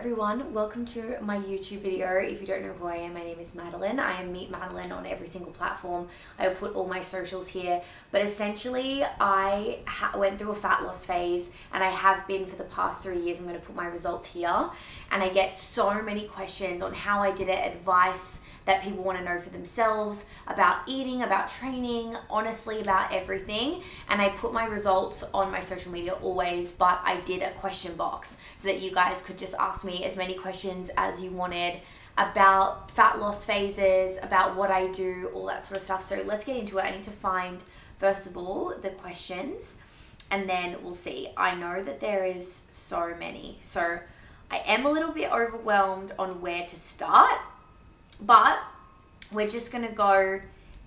everyone, welcome to my YouTube video. If you don't know who I am, my name is Madeline. I am Meet Madeline on every single platform. I will put all my socials here, but essentially I went through a fat loss phase and I have been for the past 3 years. I'm going to put my results here, and I get so many questions on how I did it, advice that people want to know for themselves about eating, about training, honestly about everything. And I put my results on my social media always, but I did a question box so that you guys could just ask me as many questions as you wanted about fat loss phases, about what I do, all that sort of stuff. So let's get into it. I need to find, first of all, the questions, and then we'll see. I know that there is so many, so I am a little bit overwhelmed on where to start. But we're just gonna go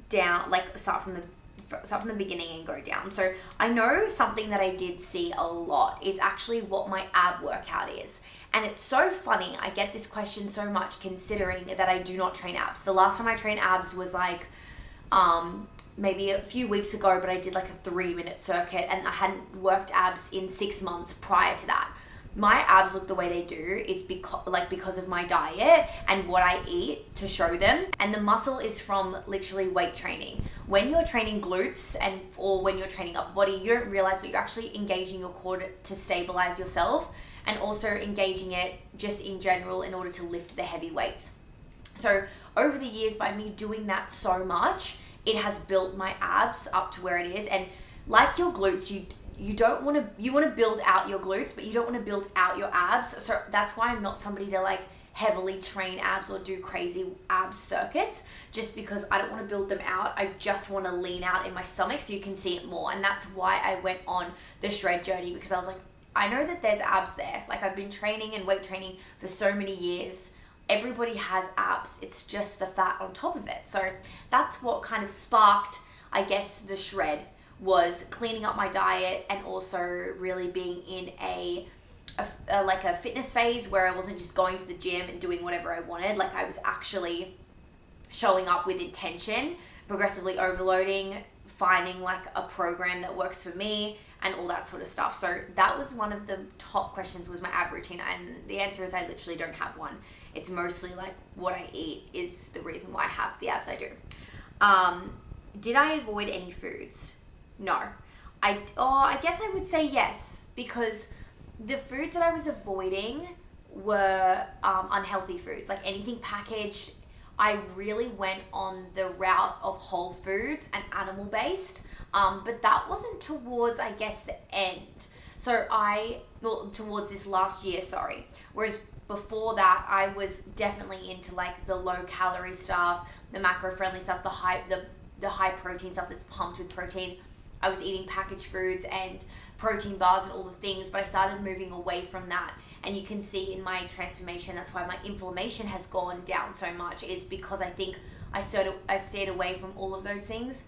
down, like start from the beginning and go down. So I know something that I did see a lot is actually what my ab workout is. And it's so funny, I get this question so much considering that I do not train abs. The last time I trained abs was like maybe a few weeks ago, but I did like a 3-minute circuit and I hadn't worked abs in 6 months prior to that. My abs look the way they do is because of my diet and what I eat to show them. And the muscle is from literally weight training. When you're training glutes or when you're training upper body, you don't realize, but you're actually engaging your core to stabilize yourself, and also engaging it just in general in order to lift the heavy weights. So over the years, by me doing that so much, it has built my abs up to where it is. And like your glutes, you want to build out your glutes, but you don't want to build out your abs. So that's why I'm not somebody to like heavily train abs or do crazy abs circuits, just because I don't want to build them out. I just want to lean out in my stomach so you can see it more. And that's why I went on the shred journey, because I was like, I know that there's abs there. Like, I've been training and weight training for so many years. Everybody has abs. It's just the fat on top of it. So that's what kind of sparked, I guess, the shred, was cleaning up my diet and also really being in a fitness phase where I wasn't just going to the gym and doing whatever I wanted. Like, I was actually showing up with intention, progressively overloading, finding like a program that works for me and all that sort of stuff. So that was one of the top questions, was my ab routine. And the answer is I literally don't have one. It's mostly like what I eat is the reason why I have the abs I do. Did I avoid any foods? No. I guess I would say yes, because the foods that I was avoiding were unhealthy foods, like anything packaged. I really went on the route of whole foods and animal based, but that wasn't towards, I guess, the end. So towards this last year, sorry. Whereas before that, I was definitely into like the low calorie stuff, the macro friendly stuff, the high protein stuff that's pumped with protein. I was eating packaged foods and protein bars and all the things, but I started moving away from that. And you can see in my transformation, that's why my inflammation has gone down so much, is because I think I stayed away from all of those things,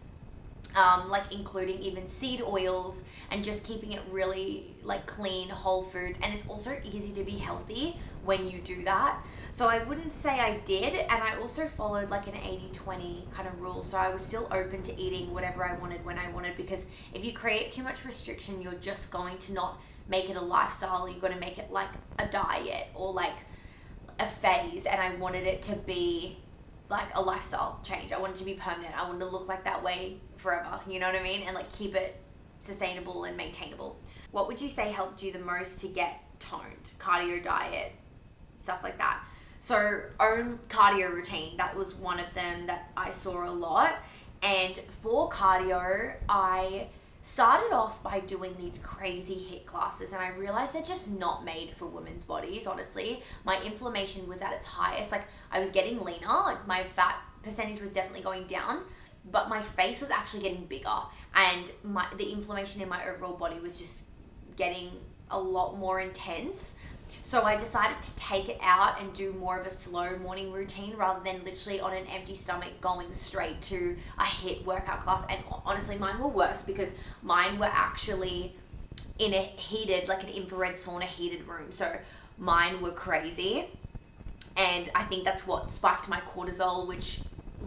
like including even seed oils and just keeping it really like clean, whole foods. And it's also easy to be healthy when you do that. So I wouldn't say I did, and I also followed like an 80-20 kind of rule. So I was still open to eating whatever I wanted when I wanted, because if you create too much restriction, you're just going to not make it a lifestyle. You're going to make it like a diet or like a phase. And I wanted it to be like a lifestyle change. I wanted it to be permanent. I wanted to look like that way forever. You know what I mean? And like keep it sustainable and maintainable. What would you say helped you the most to get toned? Cardio, diet, stuff like that. So own cardio routine, that was one of them that I saw a lot. And for cardio, I started off by doing these crazy HIIT classes, and I realized they're just not made for women's bodies, honestly. My inflammation was at its highest. Like, I was getting leaner, my fat percentage was definitely going down, but my face was actually getting bigger, and the inflammation in my overall body was just getting a lot more intense. So I decided to take it out and do more of a slow morning routine rather than literally on an empty stomach going straight to a HIIT workout class. And honestly, mine were worse, because mine were actually in a heated, like an infrared sauna heated room. So mine were crazy. And I think that's what spiked my cortisol, which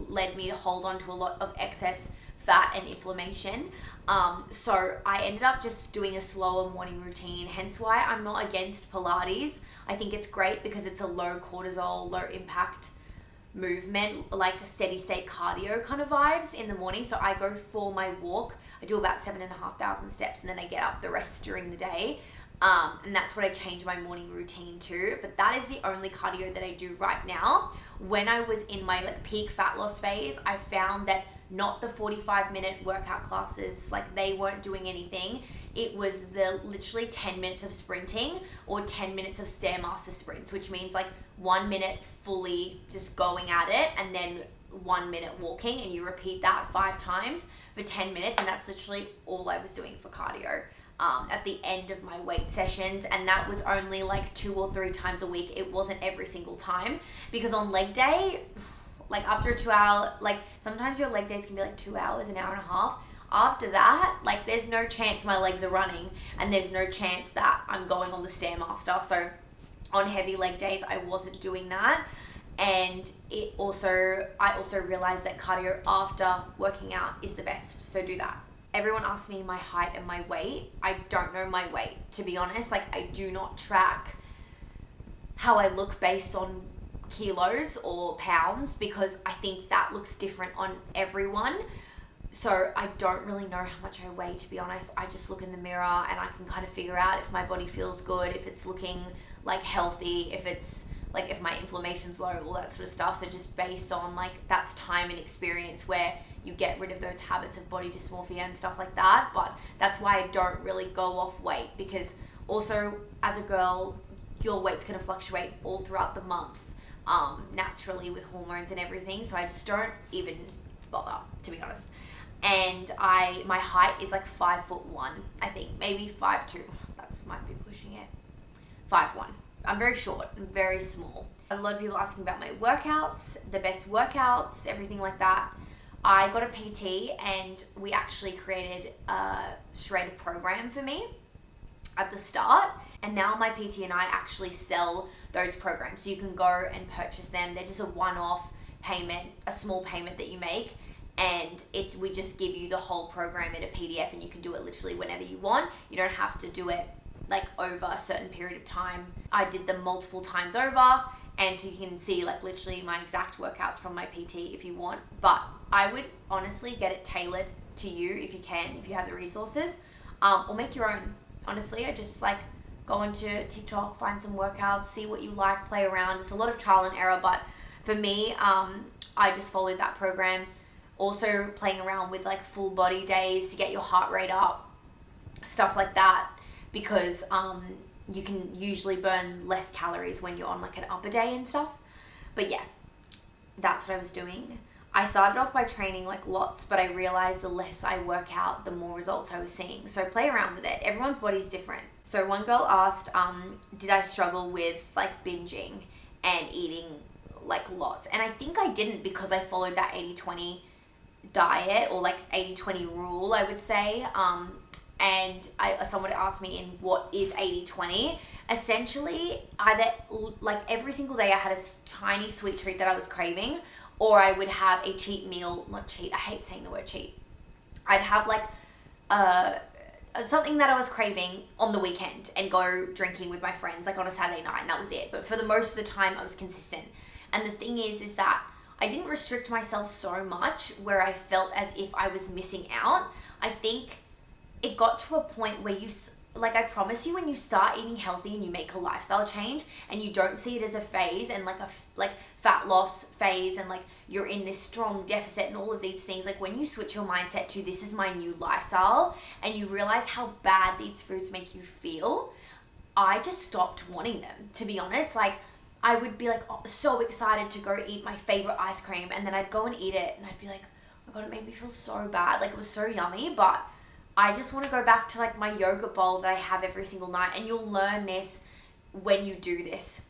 led me to hold on to a lot of excess fat and inflammation. So I ended up just doing a slower morning routine, hence why I'm not against Pilates. I think it's great because it's a low cortisol, low impact movement, like a steady state cardio kind of vibes in the morning. So I go for my walk. I do about 7,500 steps and then I get up the rest during the day. And that's what I change my morning routine to. But that is the only cardio that I do right now. When I was in my like peak fat loss phase, I found that not the 45-minute workout classes, like they weren't doing anything. It was the literally 10 minutes of sprinting or 10 minutes of Stairmaster sprints, which means like 1 minute fully just going at it and then 1 minute walking, and you repeat that 5 times for 10 minutes, and that's literally all I was doing for cardio at the end of my weight sessions. And that was only like 2 or 3 times a week. It wasn't every single time, because on leg day, like after a 2 hour, like sometimes your leg days can be like 2 hours, an hour and a half. After that, like there's no chance my legs are running, and there's no chance that I'm going on the Stairmaster. So on heavy leg days, I wasn't doing that. And I also realized that cardio after working out is the best. So do that. Everyone asks me my height and my weight. I don't know my weight, to be honest. Like I do not track how I look based on kilos or pounds, because I think that looks different on everyone. So I don't really know how much I weigh, to be honest. I just look in the mirror and I can kind of figure out if my body feels good, if it's looking like healthy, if it's like if my inflammation's low, all that sort of stuff. So just based on like that's time and experience where you get rid of those habits of body dysmorphia and stuff like that. But that's why I don't really go off weight, because also as a girl, your weight's going to fluctuate all throughout the month naturally with hormones and everything. So I just don't even bother, to be honest. And my height is like 5'1", I think, maybe 5'2". That's might be pushing it. 5'1". I'm very short and very small. A lot of people asking about my workouts, the best workouts, everything like that. I got a PT and we actually created a shred program for me at the start. And now my PT and I actually sell those programs. So you can go and purchase them. They're just a one-off payment, a small payment that you make. And we just give you the whole program in a PDF, and you can do it literally whenever you want. You don't have to do it like over a certain period of time. I did them multiple times over, and so you can see like literally my exact workouts from my PT if you want. But I would honestly get it tailored to you if you can, if you have the resources, or make your own. Honestly, I just like go into TikTok, find some workouts, see what you like, play around. It's a lot of trial and error, but for me, I just followed that program. Also playing around with like full body days to get your heart rate up, stuff like that, because you can usually burn less calories when you're on like an upper day and stuff. But yeah, that's what I was doing. I started off by training like lots, but I realized the less I work out, the more results I was seeing. So play around with it. Everyone's body's different. So one girl asked, did I struggle with like binging and eating like lots? And I think I didn't, because I followed that 80-20 diet, or like 80-20 rule, I would say. And someone asked me in what is 80-20. Essentially, either like every single day I had a tiny sweet treat that I was craving, or I would have a cheat meal. Not cheat, I hate saying the word cheat. I'd have like something that I was craving on the weekend and go drinking with my friends like on a Saturday night, and that was it. But for the most of the time I was consistent. And the thing is that I didn't restrict myself so much where I felt as if I was missing out. I think it got to a point where like I promise you, when you start eating healthy and you make a lifestyle change and you don't see it as a phase and like a fat loss phase, and like you're in this strong deficit and all of these things, like when you switch your mindset to this is my new lifestyle and you realize how bad these foods make you feel, I just stopped wanting them, to be honest. Like I would be like so excited to go eat my favorite ice cream, and then I'd go and eat it and I'd be like, oh my God, it made me feel so bad. Like it was so yummy, but I just want to go back to like my yogurt bowl that I have every single night. And you'll learn this when you do this.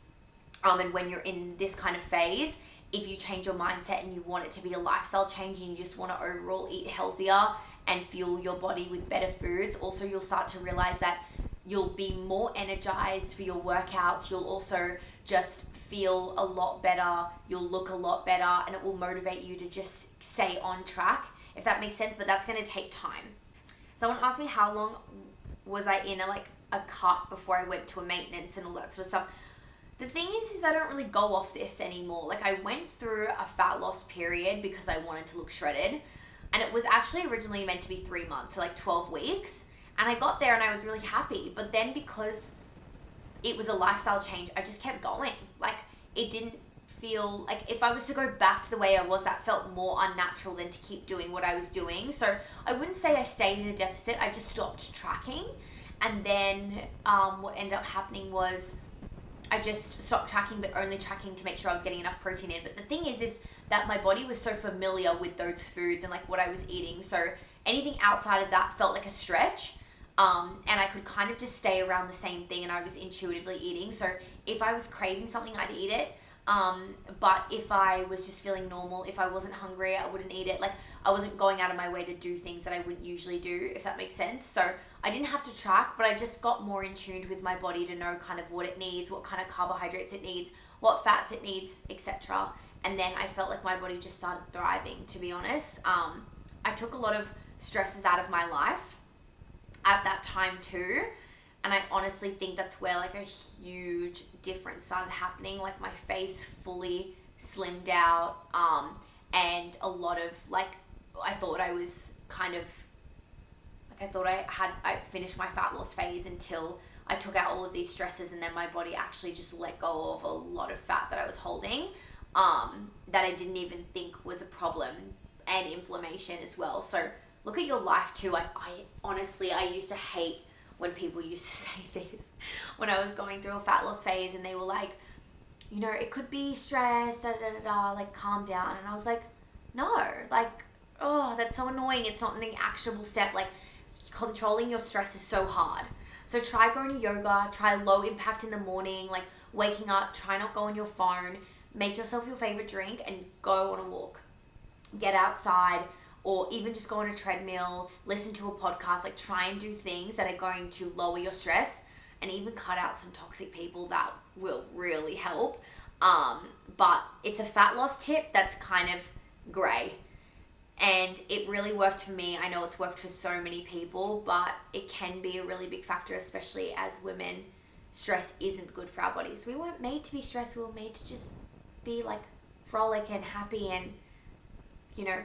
And when you're in this kind of phase, if you change your mindset and you want it to be a lifestyle change and you just want to overall eat healthier and fuel your body with better foods, also you'll start to realize that you'll be more energized for your workouts. You'll also just feel a lot better. You'll look a lot better, and it will motivate you to just stay on track. if that makes sense, but that's going to take time. Someone asked me how long was I in a cut before I went to a maintenance and all that sort of stuff. The thing is I don't really go off this anymore. Like, I went through a fat loss period because I wanted to look shredded, and it was actually originally meant to be 3 months, so like 12 weeks. And I got there and I was really happy, but then because it was a lifestyle change, I just kept going. Like, it didn't feel like, if I was to go back to the way I was, that felt more unnatural than to keep doing what I was doing. So I wouldn't say I stayed in a deficit, I just stopped tracking. And then what ended up happening was I just stopped tracking, but only tracking to make sure I was getting enough protein in. But the thing is that my body was so familiar with those foods and like what I was eating, so anything outside of that felt like a stretch. And I could kind of just stay around the same thing, and I was intuitively eating. So if I was craving something, I'd eat it. But if I was just feeling normal, if I wasn't hungry, I wouldn't eat it. Like, I wasn't going out of my way to do things that I wouldn't usually do, if that makes sense. So I didn't have to track, but I just got more in tune with my body to know kind of what it needs, what kind of carbohydrates it needs, what fats it needs, etc. And then I felt like my body just started thriving, to be honest. I took a lot of stresses out of my life at that time too, and I honestly think that's where like a huge difference started happening. Like, my face fully slimmed out, and a lot of like, I thought I was kind of like, I thought I finished my fat loss phase until I took out all of these stresses, and then my body actually just let go of a lot of fat that I was holding, that I didn't even think was a problem, and inflammation as well. So look at your life too. I honestly, I used to hate when people used to say this when I was going through a fat loss phase, and they were like, you know, it could be stress, like, calm down. And I was like, no, like, oh, that's so annoying. It's not an actionable step. Like, controlling your stress is so hard. So try going to yoga, try low impact in the morning, like waking up, try not go on your phone, make yourself your favorite drink and go on a walk. Get outside, or even just go on a treadmill, listen to a podcast, like try and do things that are going to lower your stress, and even cut out some toxic people. That will really help. But it's a fat loss tip that's kind of grey, and it really worked for me. I know it's worked for so many people, but it can be a really big factor, especially as women. Stress isn't good for our bodies. We weren't made to be stressed. We were made to just be like frolic and happy and, you know,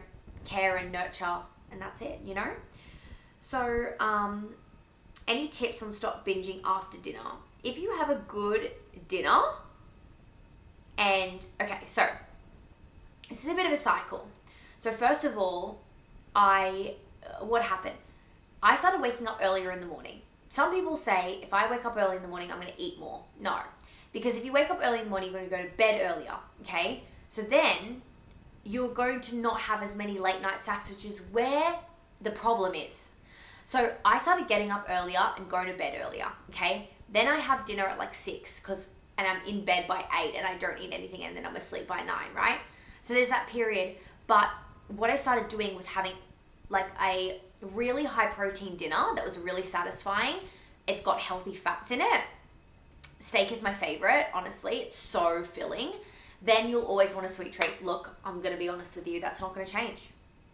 care and nurture, and that's it, you know? So any tips on stop binging after dinner? If you have a good dinner, and okay, so this is a bit of a cycle. So first of all, what happened? I started waking up earlier in the morning. Some people say if I wake up early in the morning, I'm going to eat more. No, because if you wake up early in the morning, you're going to go to bed earlier, okay? So then you're going to not have as many late night snacks, which is where the problem is. So I started getting up earlier and going to bed earlier, okay? Then I have dinner at like 6 and I'm in bed by 8 and I don't eat anything, and then I'm asleep by 9, right? So there's that period. But what I started doing was having like a really high protein dinner that was really satisfying. It's got healthy fats in it. Steak is my favorite, honestly. It's so filling. Then you'll always want a sweet treat. Look, I'm going to be honest with you, that's not going to change.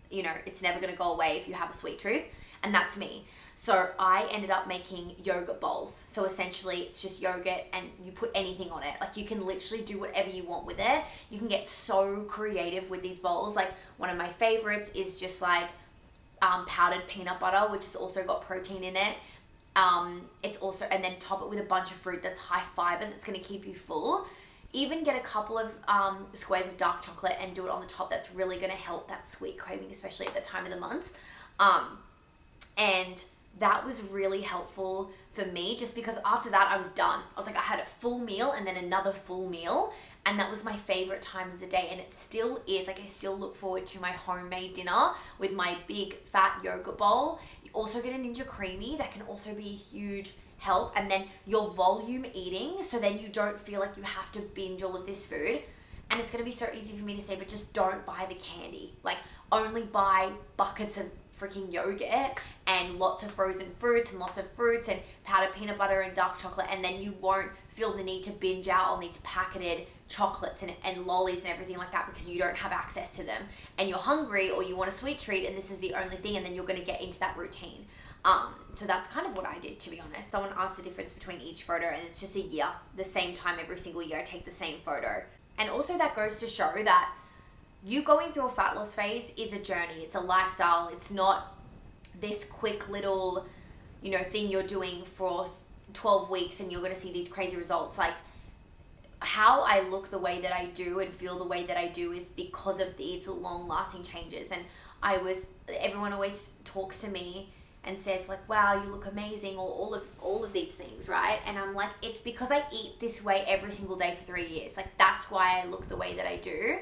You know, it's never going to go away if you have a sweet tooth, and that's me. So I ended up making yogurt bowls. So essentially it's just yogurt and you put anything on it. Like, you can literally do whatever you want with it. You can get so creative with these bowls. Like, one of my favorites is just like powdered peanut butter, which has also got protein in it. It's also, and then top it with a bunch of fruit that's high fiber, that's going to keep you full. Even get a couple of squares of dark chocolate and do it on the top. That's really going to help that sweet craving, especially at the time of the month. And that was really helpful for me, just because after that I was done. I was like, I had a full meal and then another full meal, and that was my favorite time of the day, and it still is. Like, I still look forward to my homemade dinner with my big fat yogurt bowl. You also get a Ninja Creamy that can also be a huge help, and then your volume eating, so then you don't feel like you have to binge all of this food. And it's going to be so easy for me to say, but just don't buy the candy. Like, only buy buckets of freaking yogurt and lots of frozen fruits and lots of fruits and powdered peanut butter and dark chocolate, and then you won't feel the need to binge out on these packeted chocolates and lollies and everything like that because you don't have access to them and you're hungry or you want a sweet treat and this is the only thing, and then you're going to get into that routine. So that's kind of what I did, to be honest. Someone asked the difference between each photo, and it's just a year. The same time every single year I take the same photo. And also that goes to show that you going through a fat loss phase is a journey. It's a lifestyle. It's not this quick little, thing you're doing for 12 weeks and you're going to see these crazy results. Like, how I look the way that I do and feel the way that I do is because of these long-lasting changes. And everyone always talks to me and says like, wow, you look amazing, or all of these things, right? And I'm like, it's because I eat this way every single day for 3 years. Like, that's why I look the way that I do,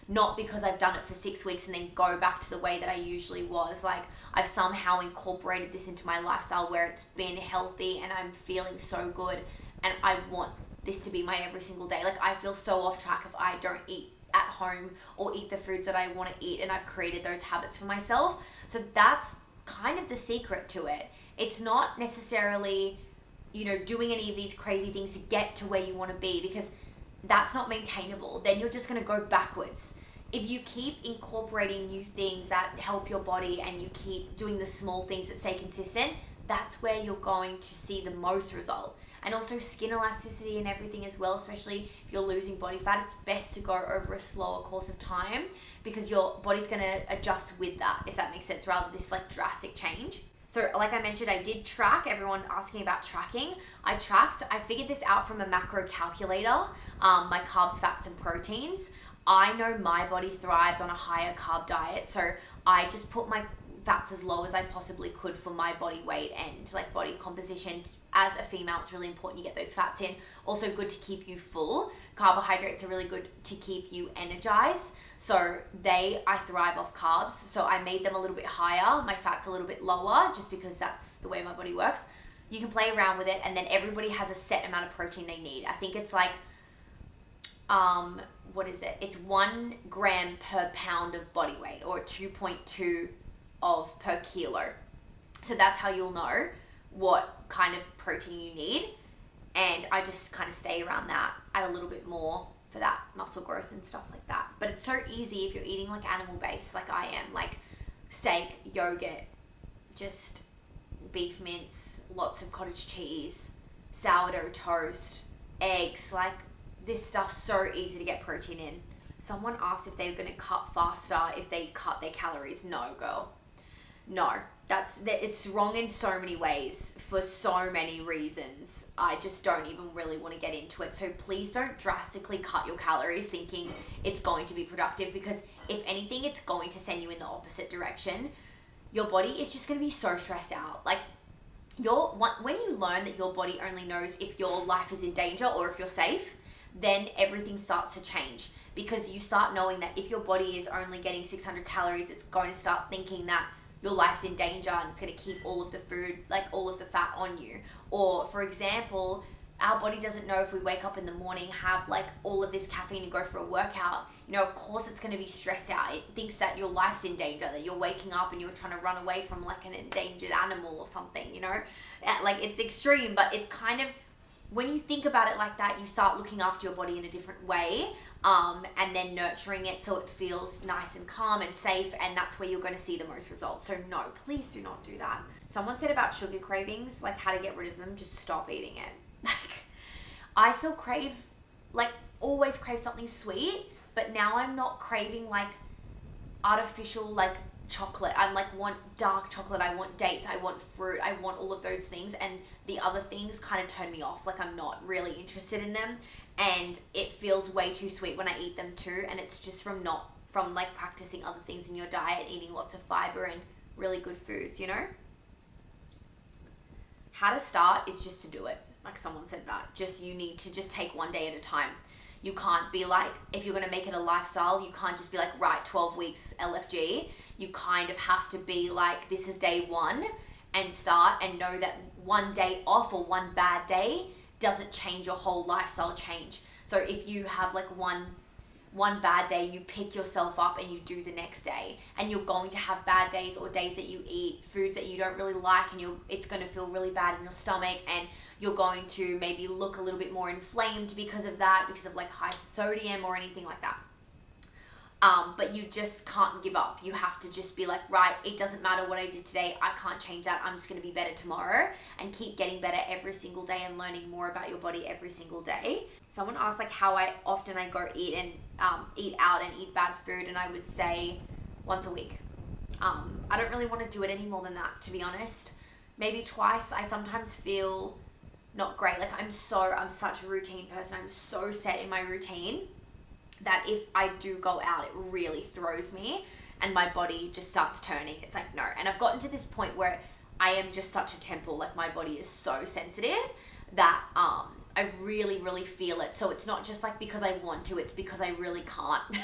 not because I've done it for 6 weeks and then go back to the way that I usually was. Like, I've somehow incorporated this into my lifestyle where it's been healthy and I'm feeling so good, and I want this to be my every single day. Like, I feel so off track if I don't eat at home or eat the foods that I want to eat, and I've created those habits for myself. So that's kind of the secret to it. It's not necessarily, doing any of these crazy things to get to where you want to be, because that's not maintainable. Then you're just going to go backwards. If you keep incorporating new things that help your body and you keep doing the small things that stay consistent, that's where you're going to see the most result. And also skin elasticity and everything as well, especially if you're losing body fat, it's best to go over a slower course of time because your body's going to adjust with that, if that makes sense, rather than this like drastic change. So like I mentioned, I did track. Everyone asking about tracking. I figured this out from a macro calculator, my carbs, fats, and proteins. I know my body thrives on a higher carb diet, so I just put my fats as low as I possibly could for my body weight and like body composition. As a female, it's really important you get those fats in. Also good to keep you full. Carbohydrates are really good to keep you energized. So I thrive off carbs. So I made them a little bit higher. My fat's a little bit lower just because that's the way my body works. You can play around with it, and then everybody has a set amount of protein they need. I think it's like, what is it? It's 1 gram per pound of body weight, or 2.2 of per kilo. So that's how you'll know what kind of protein you need, and I just kind of stay around that, add a little bit more for that muscle growth and stuff like that. But it's so easy if you're eating like animal based like I am, like steak, yogurt, just beef mince, lots of cottage cheese, sourdough toast, eggs. Like, this stuff's so easy to get protein in. Someone asked if they were going to cut faster if they cut their calories. No, girl. No, it's wrong in so many ways for so many reasons. I just don't even really want to get into it. So please don't drastically cut your calories thinking it's going to be productive, because if anything, it's going to send you in the opposite direction. Your body is just going to be so stressed out. Like, when you learn that your body only knows if your life is in danger or if you're safe, then everything starts to change, because you start knowing that if your body is only getting 600 calories, it's going to start thinking that your life's in danger and it's going to keep all of the food, like all of the fat on you. Or for example, our body doesn't know if we wake up in the morning, have like all of this caffeine and go for a workout, of course it's going to be stressed out. It thinks that your life's in danger, that you're waking up and you're trying to run away from like an endangered animal or something, like it's extreme, but it's kind of, when you think about it like that, you start looking after your body in a different way, and then nurturing it so it feels nice and calm and safe, and that's where you're going to see the most results. So no, please do not do that. Someone said about sugar cravings, like how to get rid of them, just stop eating it. Like, I still always crave something sweet, but now I'm not craving like artificial like chocolate. I'm like, want dark chocolate, I want dates, I want fruit, I want all of those things, and the other things kind of turn me off. Like, I'm not really interested in them, and it feels way too sweet when I eat them too, and it's just from like practicing other things in your diet, eating lots of fiber and really good foods, How to start is just to do it. Like someone said that, you need to just take one day at a time. You can't be like, if you're going to make it a lifestyle, you can't just be like, right, 12 weeks LFG. You kind of have to be like, this is day 1, and start, and know that one day off or one bad day doesn't change your whole lifestyle change. So if you have like one one bad day, you pick yourself up and you do the next day. And you're going to have bad days, or days that you eat foods that you don't really like, and it's going to feel really bad in your stomach, and you're going to maybe look a little bit more inflamed because of that, because of like high sodium or anything like that. But you just can't give up. You have to just be like, right, it doesn't matter what I did today. I can't change that. I'm just going to be better tomorrow, and keep getting better every single day and learning more about your body every single day. Someone asked like how often I go eat out and eat bad food, and I would say once a week. I don't really want to do it any more than that, to be honest. Maybe twice. I sometimes feel not great. Like I'm such a routine person. I'm so set in my routine that if I do go out, it really throws me and my body just starts turning. It's like, no. And I've gotten to this point where I am just such a temple. Like my body is so sensitive that I really, really feel it. So it's not just like because I want to, it's because I really can't.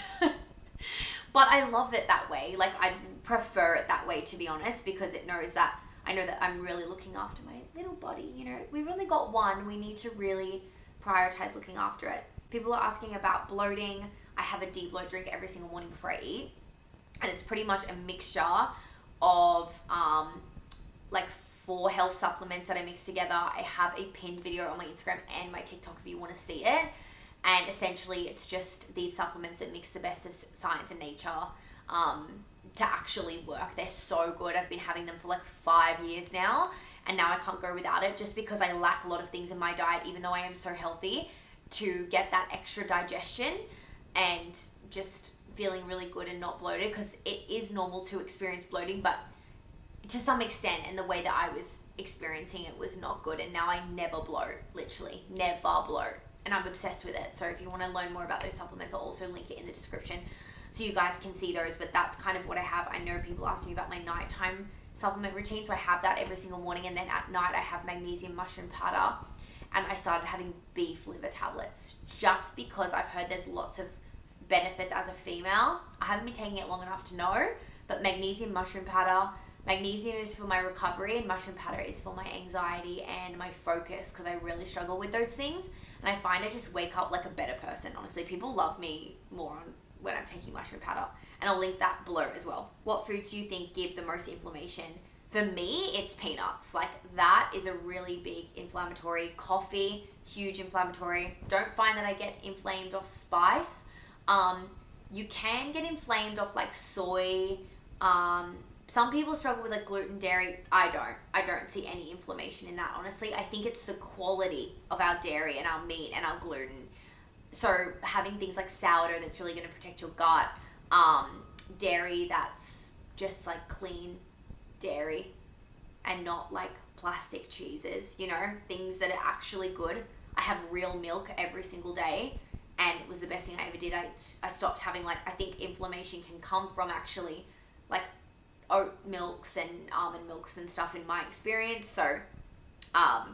But I love it that way. Like I prefer it that way, to be honest, because I know that I'm really looking after my little body. You know, we've only got one. We need to really prioritize looking after it. People are asking about bloating. I have a Debloat drink every single morning before I eat. And it's pretty much a mixture of like 4 health supplements that I mix together. I have a pinned video on my Instagram and my TikTok if you want to see it. And essentially it's just these supplements that mix the best of science and nature to actually work. They're so good. I've been having them for like 5 years now, and now I can't go without it, just because I lack a lot of things in my diet, even though I am so healthy, to get that extra digestion and just feeling really good and not bloated, because it is normal to experience bloating, but to some extent, and the way that I was experiencing it was not good. And now I never bloat, literally never bloat, and I'm obsessed with it. So if you want to learn more about those supplements, I'll also link it in the description so you guys can see those. But that's kind of what I have. I know people ask me about my nighttime supplement routine, so I have that every single morning, and then at night I have magnesium mushroom powder, and I started having beef liver tablets just because I've heard there's lots of benefits as a female. I haven't been taking it long enough to know, but magnesium mushroom powder, magnesium is for my recovery and mushroom powder is for my anxiety and my focus, because I really struggle with those things. And I find I just wake up like a better person. Honestly, people love me more when I'm taking mushroom powder, and I'll link that below as well. What foods do you think give the most inflammation? For me, it's peanuts. Like that is a really big inflammatory. Coffee, huge inflammatory. Don't find that I get inflamed off spice. You can get inflamed off like soy. Some people struggle with like gluten, dairy. I don't see any inflammation in that, honestly. I think it's the quality of our dairy and our meat and our gluten. So having things like sourdough that's really going to protect your gut. Dairy that's just like clean dairy and not like plastic cheeses, you know, things that are actually good. I have real milk every single day, and it was the best thing I ever did. I stopped having like, I think inflammation can come from actually like oat milks and almond milks and stuff in my experience. So I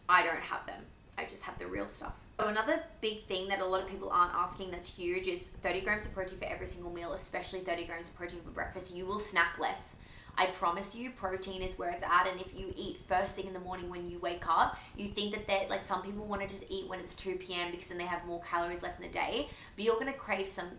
don't have them. I just have the real stuff. So another big thing that a lot of people aren't asking that's huge is 30 grams of protein for every single meal, especially 30 grams of protein for breakfast. You will snack less. I promise you, protein is where it's at. And if you eat first thing in the morning when you wake up, you think that like some people want to just eat when it's 2 p.m. because then they have more calories left in the day, but you're going to crave some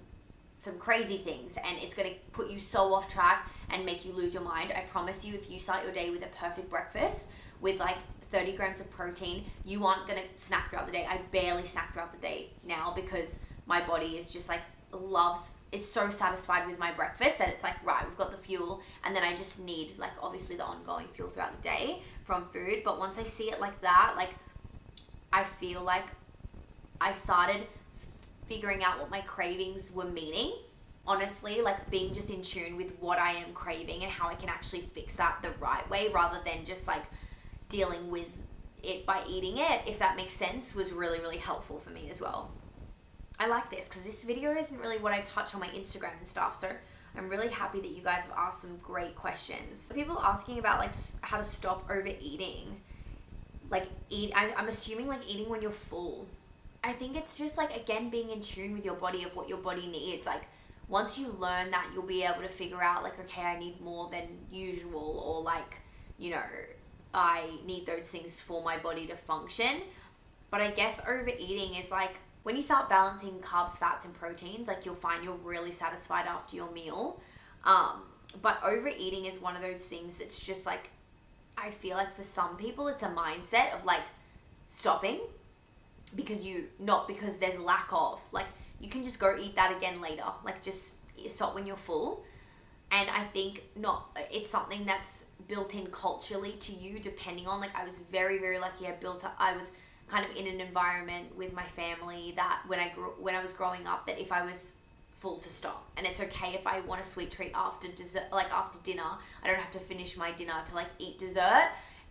crazy things, and it's going to put you so off track and make you lose your mind. I promise you, if you start your day with a perfect breakfast with like 30 grams of protein, you aren't going to snack throughout the day. I barely snack throughout the day now because my body is just like is so satisfied with my breakfast that it's like, right, we've got the fuel, and then I just need like obviously the ongoing fuel throughout the day from food. But once I see it like that, like I feel like I started figuring out what my cravings were meaning, honestly, like being just in tune with what I am craving and how I can actually fix that the right way, rather than just like dealing with it by eating it, if that makes sense, was really, really helpful for me as well. I like this because this video isn't really what I touch on my Instagram and stuff, so I'm really happy that you guys have asked some great questions. People asking about like how to stop overeating. Like I'm assuming like eating when you're full. I think it's just like, again, being in tune with your body, of what your body needs. Like once you learn that, you'll be able to figure out like, okay, I need more than usual, or like, you know, I need those things for my body to function. But I guess overeating is like when you start balancing carbs, fats, and proteins, like you'll find you're really satisfied after your meal. But overeating is one of those things that's just like, I feel like for some people it's a mindset of like stopping not because there's lack of, like you can just go eat that again later, like just stop when you're full. And I think it's something that's built in culturally to you, depending on, like I was very, very lucky. I was kind of in an environment with my family that when I was growing up, that if I was full to stop, and it's okay if I want a sweet treat after dessert, like after dinner, I don't have to finish my dinner to like eat dessert.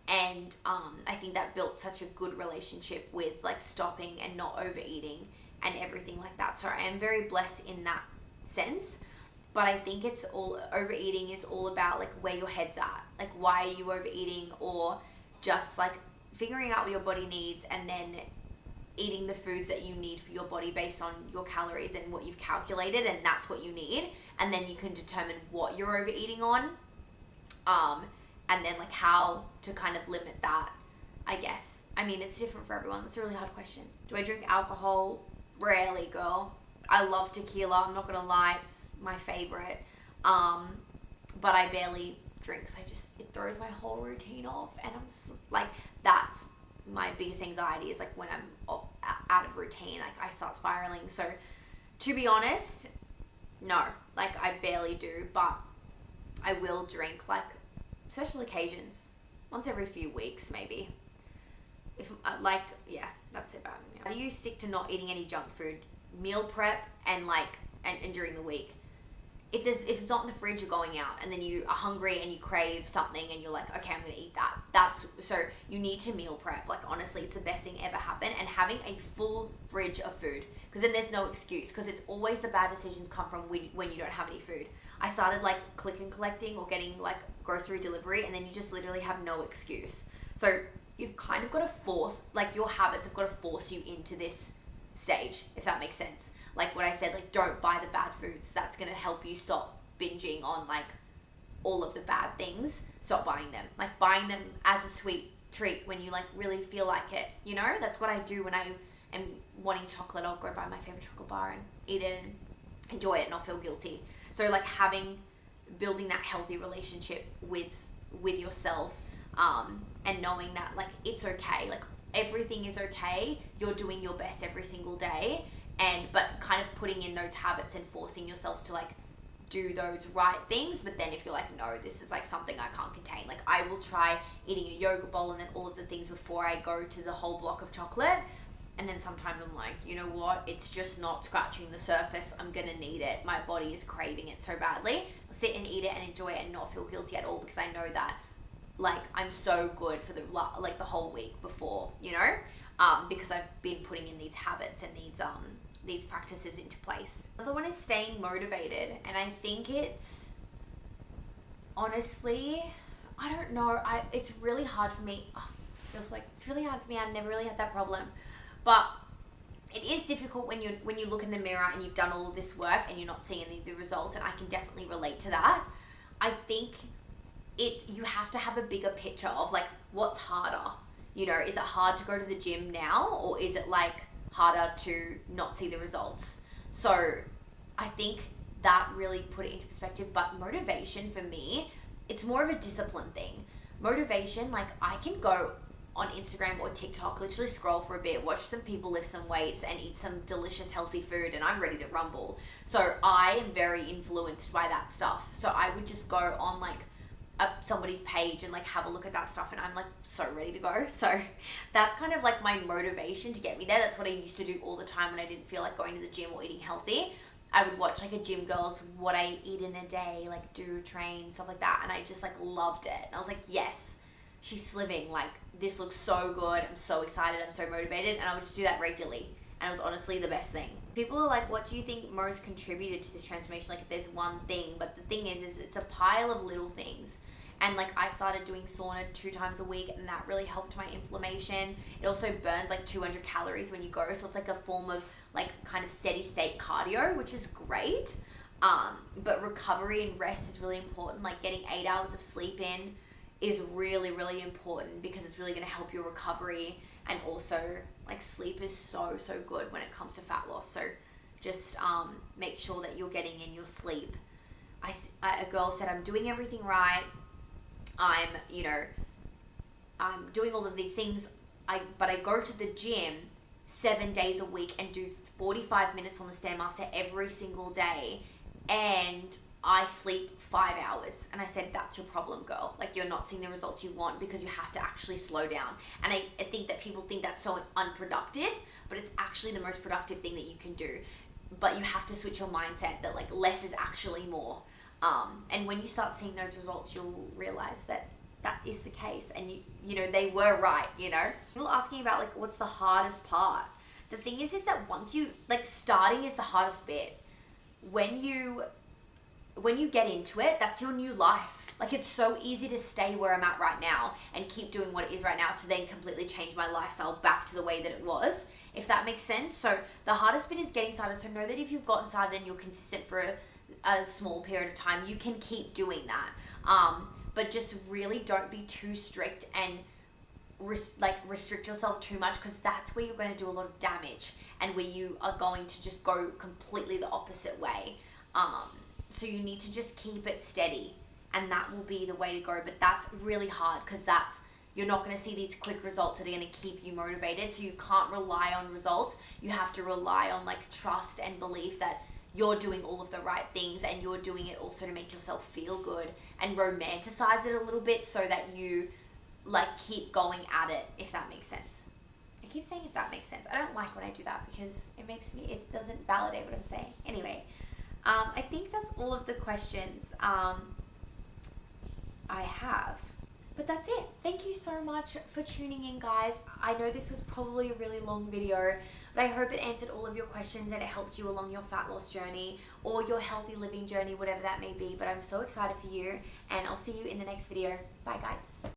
And I think that built such a good relationship with like stopping and not overeating and everything like that. So I am very blessed in that sense. But I think overeating is all about like where your head's at, like why are you overeating, or just like figuring out what your body needs and then eating the foods that you need for your body based on your calories and what you've calculated, and that's what you need. And then you can determine what you're overeating on, and then like how to kind of limit that, I guess. I mean, it's different for everyone. That's a really hard question. Do I drink alcohol? Rarely, girl. I love tequila, I'm not gonna lie, it's my favorite. But I barely drink because it throws my whole routine off, and like, that's my biggest anxiety, is like when I'm out of routine, like I start spiraling. So to be honest, no, like I barely do, but I will drink like special occasions, once every few weeks maybe. If yeah, that's it about me. How do you stick to not eating any junk food? Meal prep and during the week. If it's not in the fridge, you're going out and then you are hungry and you crave something and you're like, okay, I'm going to eat that. So you need to meal prep. Like honestly, it's the best thing ever happened. And having a full fridge of food, because then there's no excuse, because it's always the bad decisions come from when you don't have any food. I started like click and collecting or getting like grocery delivery, and then you just literally have no excuse. So you've kind of got to force, like your habits have got to force you into this stage, if that makes sense. Like what I said, like don't buy the bad foods. That's going to help you stop binging on like all of the bad things. Stop buying them. Like buying them as a sweet treat when you like really feel like it. You know, that's what I do when I am wanting chocolate. I'll go buy my favorite chocolate bar and eat it and enjoy it and not feel guilty. So like building that healthy relationship with yourself, and knowing that like it's okay. Like everything is okay. You're doing your best every single day. But kind of putting in those habits and forcing yourself to like do those right things. But then if you're like, no, this is like something I can't contain, like I will try eating a yogurt bowl and then all of the things before I go to the whole block of chocolate. And then sometimes I'm like, you know what, it's just not scratching the surface. I'm gonna need it. My body is craving it so badly. I'll sit and eat it and enjoy it and not feel guilty at all, because I know that like I'm so good for the whole week before, you know, because I've been putting in these habits and these practices into place. Another one is staying motivated, and I think it's honestly, I don't know, it's really hard for me. Feels like it's really hard for me. I've never really had that problem, but it is difficult when you look in the mirror and you've done all of this work and you're not seeing any of the results, and I can definitely relate to that. I think you have to have a bigger picture of like what's harder. You know, is it hard to go to the gym now, or is it like harder to not see the results? So I think that really put it into perspective. But motivation for me, it's more of a discipline thing. Motivation, like I can go on Instagram or TikTok, literally scroll for a bit, watch some people lift some weights and eat some delicious healthy food, and I'm ready to rumble. So I am very influenced by that stuff. So I would just go on like somebody's page and like have a look at that stuff, and I'm like so ready to go. So that's kind of like my motivation to get me there. That's what I used to do all the time when I didn't feel like going to the gym or eating healthy. I would watch like a gym girl's what I eat in a day, like do train, stuff like that, and I just like loved it. And I was like, yes, she's living, like this looks so good, I'm so excited, I'm so motivated. And I would just do that regularly, and it was honestly the best thing. People are like, what do you think most contributed to this transformation? Like if there's one thing, but the thing is it's a pile of little things. And like I started doing sauna 2 times a week, and that really helped my inflammation. It also burns like 200 calories when you go, so it's like a form of like kind of steady state cardio, which is great. But recovery and rest is really important. Like getting 8 hours of sleep in is really, really important, because it's really going to help your recovery and also Like sleep is so good when it comes to fat loss. So just make sure that you're getting in your sleep. A girl said, I'm doing everything right. I'm doing all of these things. But I go to the gym 7 days a week and do 45 minutes on the Stairmaster every single day, and I sleep 5 hours. And I said, that's your problem, girl. Like, you're not seeing the results you want because you have to actually slow down. And I think that people think that's so unproductive, but it's actually the most productive thing that you can do. But you have to switch your mindset that like less is actually more. And when you start seeing those results, you'll realize that is the case, and you know they were right. People asking about like what's the hardest part. The thing is that once you like, starting is the hardest bit. When you get into it, that's your new life. Like, it's so easy to stay where I'm at right now and keep doing what it is right now, to then completely change my lifestyle back to the way that it was, if that makes sense. So the hardest bit is getting started. So know that if you've gotten started and you're consistent for a small period of time, you can keep doing that. But just really don't be too strict and restrict yourself too much, because that's where you're going to do a lot of damage and where you are going to just go completely the opposite way. So you need to just keep it steady, and that will be the way to go. But that's really hard, because you're not going to see these quick results that are going to keep you motivated. So you can't rely on results. You have to rely on like trust and belief that you're doing all of the right things, and you're doing it also to make yourself feel good, and romanticize it a little bit so that you like keep going at it, if that makes sense. I keep saying if that makes sense. I don't like when I do that because it doesn't validate what I'm saying. Anyway, I think that's all of the questions I have. But that's it. Thank you so much for tuning in, guys. I know this was probably a really long video, but I hope it answered all of your questions and it helped you along your fat loss journey or your healthy living journey, whatever that may be. But I'm so excited for you, and I'll see you in the next video. Bye, guys.